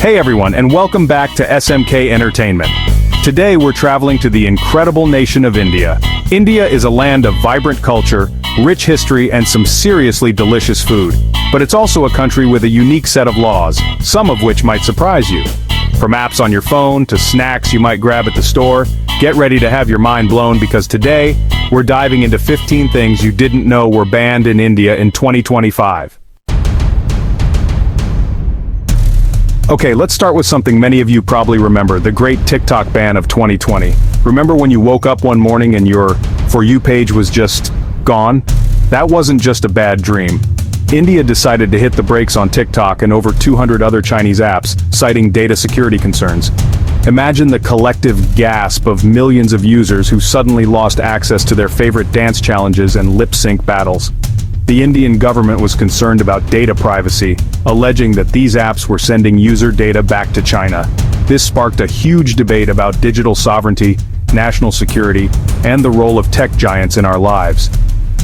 Hey everyone, and welcome back to SMK Entertainment. Today we're traveling to the incredible nation of India. India is a land of vibrant culture, rich history, and some seriously delicious food. But it's also a country with a unique set of laws, some of which might surprise you. From apps on your phone to snacks you might grab at the store, get ready to have your mind blown because today, we're diving into 15 things you didn't know were banned in India in 2025. Okay, let's start with something many of you probably remember, the great TikTok ban of 2020. Remember when you woke up one morning and your For You page was just gone? That wasn't just a bad dream. India decided to hit the brakes on TikTok and over 200 other Chinese apps, citing data security concerns. Imagine the collective gasp of millions of users who suddenly lost access to their favorite dance challenges and lip-sync battles. The Indian government was concerned about data privacy, alleging that these apps were sending user data back to China. This sparked a huge debate about digital sovereignty, national security, and the role of tech giants in our lives.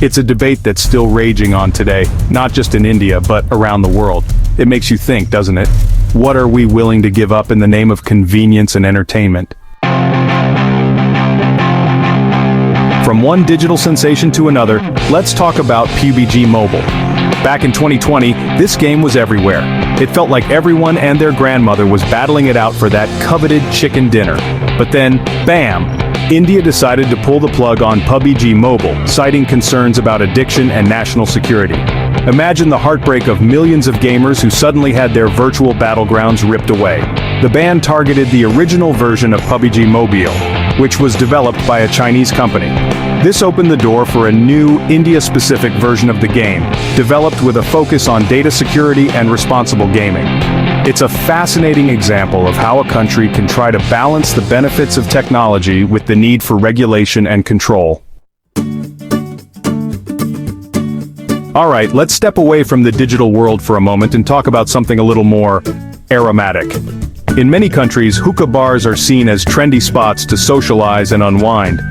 It's a debate that's still raging on today, not just in India, but around the world. It makes you think, doesn't it? What are we willing to give up in the name of convenience and entertainment? From one digital sensation to another, let's talk about PUBG Mobile. Back in 2020, this game was everywhere. It felt like everyone and their grandmother was battling it out for that coveted chicken dinner. But then, bam! India decided to pull the plug on PUBG Mobile, citing concerns about addiction and national security. Imagine the heartbreak of millions of gamers who suddenly had their virtual battlegrounds ripped away. The ban targeted the original version of PUBG Mobile, which was developed by a Chinese company. This opened the door for a new, India-specific version of the game, developed with a focus on data security and responsible gaming. It's a fascinating example of how a country can try to balance the benefits of technology with the need for regulation and control. Alright, let's step away from the digital world for a moment and talk about something a little more aromatic. In many countries, hookah bars are seen as trendy spots to socialize and unwind.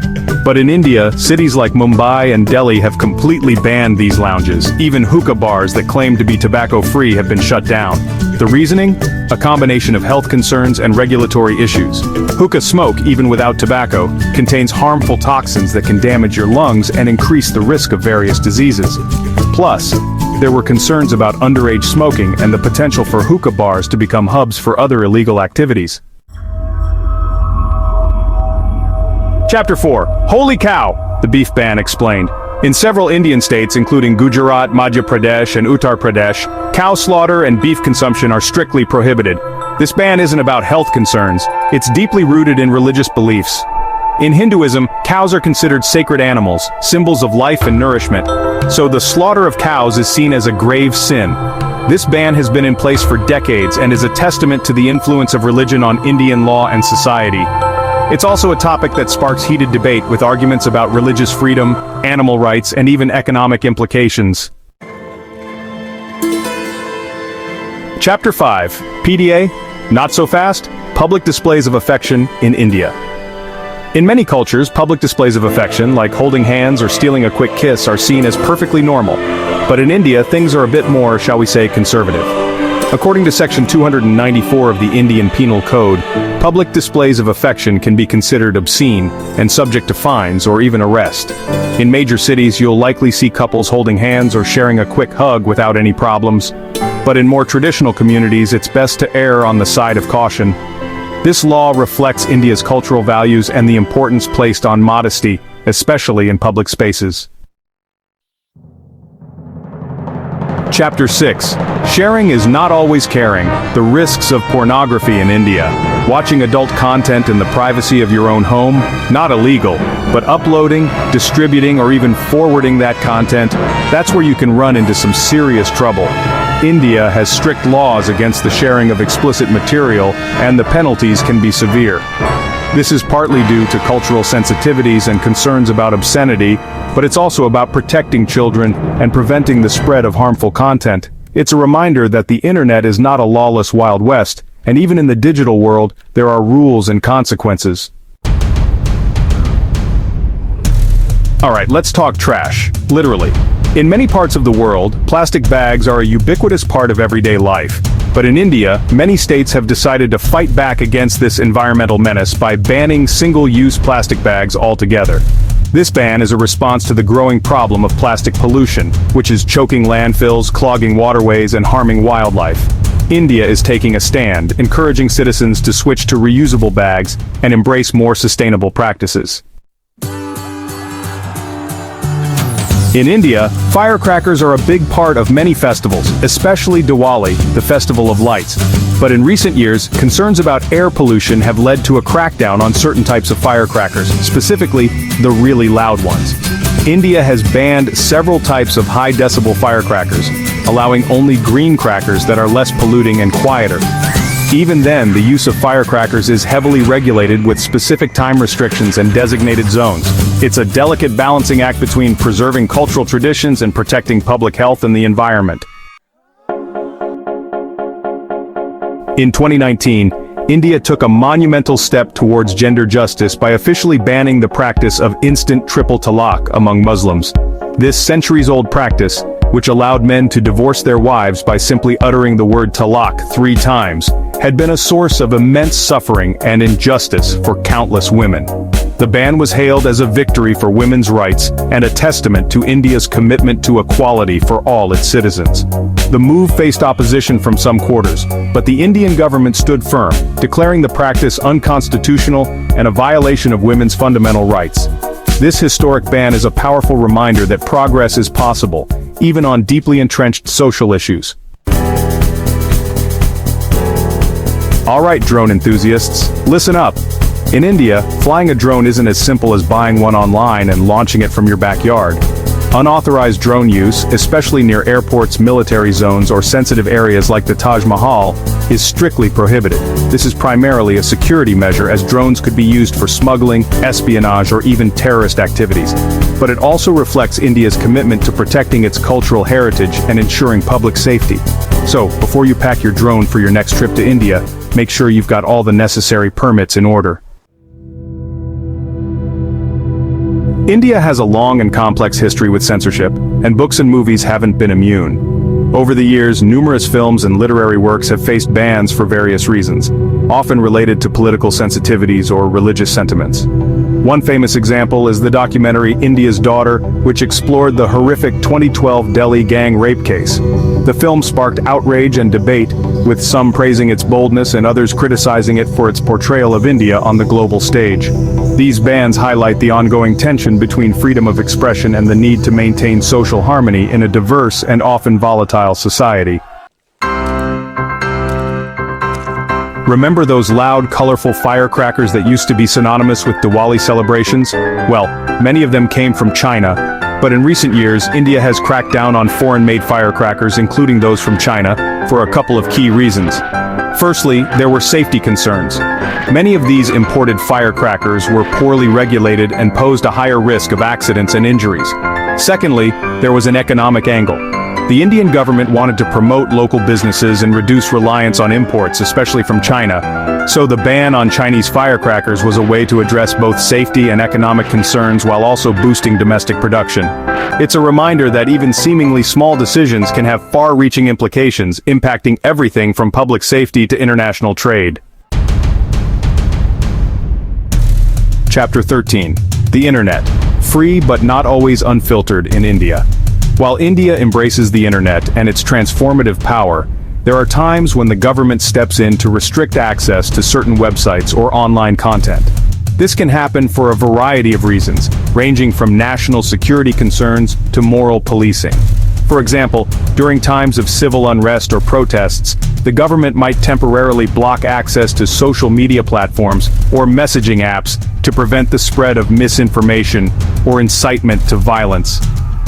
But in India, cities like Mumbai and Delhi have completely banned these lounges. Even hookah bars that claim to be tobacco-free have been shut down. The reasoning? A combination of health concerns and regulatory issues. Hookah smoke, even without tobacco, contains harmful toxins that can damage your lungs and increase the risk of various diseases. Plus, there were concerns about underage smoking and the potential for hookah bars to become hubs for other illegal activities. Chapter 4. Holy cow! The beef ban explained. In several Indian states, including Gujarat, Madhya Pradesh, and Uttar Pradesh, cow slaughter and beef consumption are strictly prohibited. This ban isn't about health concerns, it's deeply rooted in religious beliefs. In Hinduism, cows are considered sacred animals, symbols of life and nourishment. So the slaughter of cows is seen as a grave sin. This ban has been in place for decades and is a testament to the influence of religion on Indian law and society. It's also a topic that sparks heated debate with arguments about religious freedom, animal rights, and even economic implications. Chapter 5. PDA? Not so fast? Public displays of affection in India. In many cultures, public displays of affection, like holding hands or stealing a quick kiss, are seen as perfectly normal. But in India, things are a bit more, shall we say, conservative. According to Section 294 of the Indian Penal Code, public displays of affection can be considered obscene and subject to fines or even arrest. In major cities, you'll likely see couples holding hands or sharing a quick hug without any problems. But in more traditional communities, it's best to err on the side of caution. This law reflects India's cultural values and the importance placed on modesty, especially in public spaces. Chapter 6. Sharing is not always caring. The risks of pornography in India. Watching adult content in the privacy of your own home? Not illegal. But uploading, distributing, or even forwarding that content, that's where you can run into some serious trouble. India has strict laws against the sharing of explicit material, and the penalties can be severe. This is partly due to cultural sensitivities and concerns about obscenity, but it's also about protecting children and preventing the spread of harmful content. It's a reminder that the internet is not a lawless Wild West, and even in the digital world, there are rules and consequences. Alright, let's talk trash. Literally. In many parts of the world, plastic bags are a ubiquitous part of everyday life. But in India, many states have decided to fight back against this environmental menace by banning single-use plastic bags altogether. This ban is a response to the growing problem of plastic pollution, which is choking landfills, clogging waterways, and harming wildlife. India is taking a stand, encouraging citizens to switch to reusable bags and embrace more sustainable practices. In India, firecrackers are a big part of many festivals, especially Diwali, the festival of lights. But in recent years, concerns about air pollution have led to a crackdown on certain types of firecrackers, specifically the really loud ones. India has banned several types of high-decibel firecrackers, allowing only green crackers that are less polluting and quieter. Even then, the use of firecrackers is heavily regulated with specific time restrictions and designated zones. It's a delicate balancing act between preserving cultural traditions and protecting public health and the environment. In 2019, India took a monumental step towards gender justice by officially banning the practice of instant triple talaq among Muslims. This centuries-old practice, which allowed men to divorce their wives by simply uttering the word talaq 3 times, had been a source of immense suffering and injustice for countless women. The ban was hailed as a victory for women's rights and a testament to India's commitment to equality for all its citizens. The move faced opposition from some quarters, but the Indian government stood firm, declaring the practice unconstitutional and a violation of women's fundamental rights. This historic ban is a powerful reminder that progress is possible, even on deeply entrenched social issues. Alright, drone enthusiasts, listen up. In India, flying a drone isn't as simple as buying one online and launching it from your backyard. Unauthorized drone use, especially near airports, military zones, or sensitive areas like the Taj Mahal, is strictly prohibited. This is primarily a security measure, as drones could be used for smuggling, espionage, or even terrorist activities. But it also reflects India's commitment to protecting its cultural heritage and ensuring public safety. So, before you pack your drone for your next trip to India, make sure you've got all the necessary permits in order. India has a long and complex history with censorship, and books and movies haven't been immune. Over the years, numerous films and literary works have faced bans for various reasons, often related to political sensitivities or religious sentiments. One famous example is the documentary India's Daughter, which explored the horrific 2012 Delhi gang rape case. The film sparked outrage and debate, with some praising its boldness and others criticizing it for its portrayal of India on the global stage. These bans highlight the ongoing tension between freedom of expression and the need to maintain social harmony in a diverse and often volatile society. Remember those loud, colorful firecrackers that used to be synonymous with Diwali celebrations? Well, many of them came from China, but in recent years, India has cracked down on foreign-made firecrackers, including those from China, for a couple of key reasons. Firstly, there were safety concerns. Many of these imported firecrackers were poorly regulated and posed a higher risk of accidents and injuries. Secondly, there was an economic angle. The Indian government wanted to promote local businesses and reduce reliance on imports, especially from China. So the ban on Chinese firecrackers was a way to address both safety and economic concerns while also boosting domestic production. It's a reminder that even seemingly small decisions can have far-reaching implications, impacting everything from public safety to international trade. Chapter 13. The Internet. Free but not always unfiltered in India. While India embraces the internet and its transformative power, there are times when the government steps in to restrict access to certain websites or online content. This can happen for a variety of reasons, ranging from national security concerns to moral policing. For example, during times of civil unrest or protests, the government might temporarily block access to social media platforms or messaging apps to prevent the spread of misinformation or incitement to violence.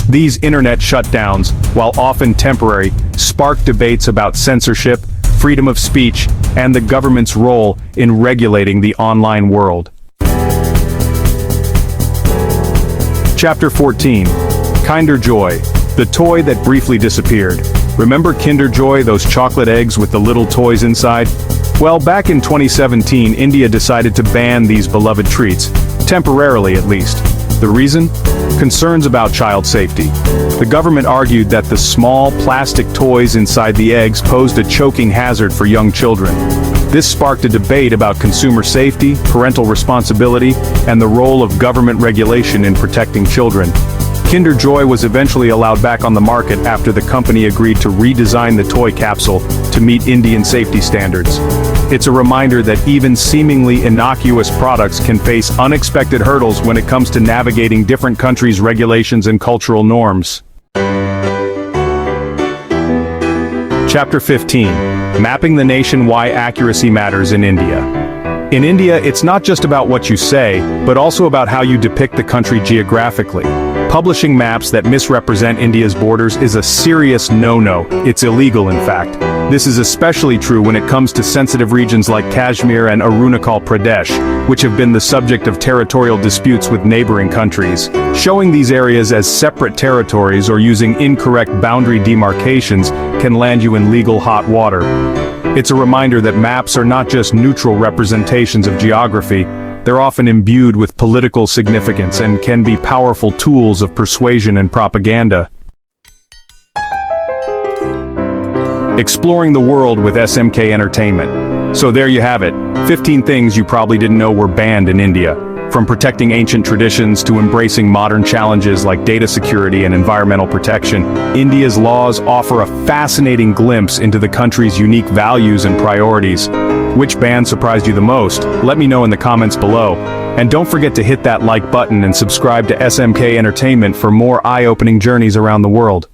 These internet shutdowns, while often temporary, spark debates about censorship, freedom of speech, and the government's role in regulating the online world. Chapter 14. Kinder Joy, the toy that briefly disappeared. Remember Kinder Joy, those chocolate eggs with the little toys inside? Well, back in 2017, India decided to ban these beloved treats, temporarily at least. The reason? Concerns about child safety. The government argued that the small plastic toys inside the eggs posed a choking hazard for young children. This sparked a debate about consumer safety, parental responsibility, and the role of government regulation in protecting children. Kinder Joy was eventually allowed back on the market after the company agreed to redesign the toy capsule to meet Indian safety standards. It's a reminder that even seemingly innocuous products can face unexpected hurdles when it comes to navigating different countries' regulations and cultural norms. Chapter 15. Mapping the nation: why accuracy matters in India. In India, it's not just about what you say, but also about how you depict the country geographically. Publishing maps that misrepresent India's borders is a serious no-no. It's illegal, in fact. This is especially true when it comes to sensitive regions like Kashmir and Arunachal Pradesh, which have been the subject of territorial disputes with neighboring countries. Showing these areas as separate territories or using incorrect boundary demarcations can land you in legal hot water. It's a reminder that maps are not just neutral representations of geography. They're often imbued with political significance and can be powerful tools of persuasion and propaganda. Exploring the world with SMK Entertainment. So there you have it, 15 things you probably didn't know were banned in India. From protecting ancient traditions to embracing modern challenges like data security and environmental protection, India's laws offer a fascinating glimpse into the country's unique values and priorities. Which ban surprised you the most? Let me know in the comments below. And don't forget to hit that like button and subscribe to SMK Entertainment for more eye-opening journeys around the world.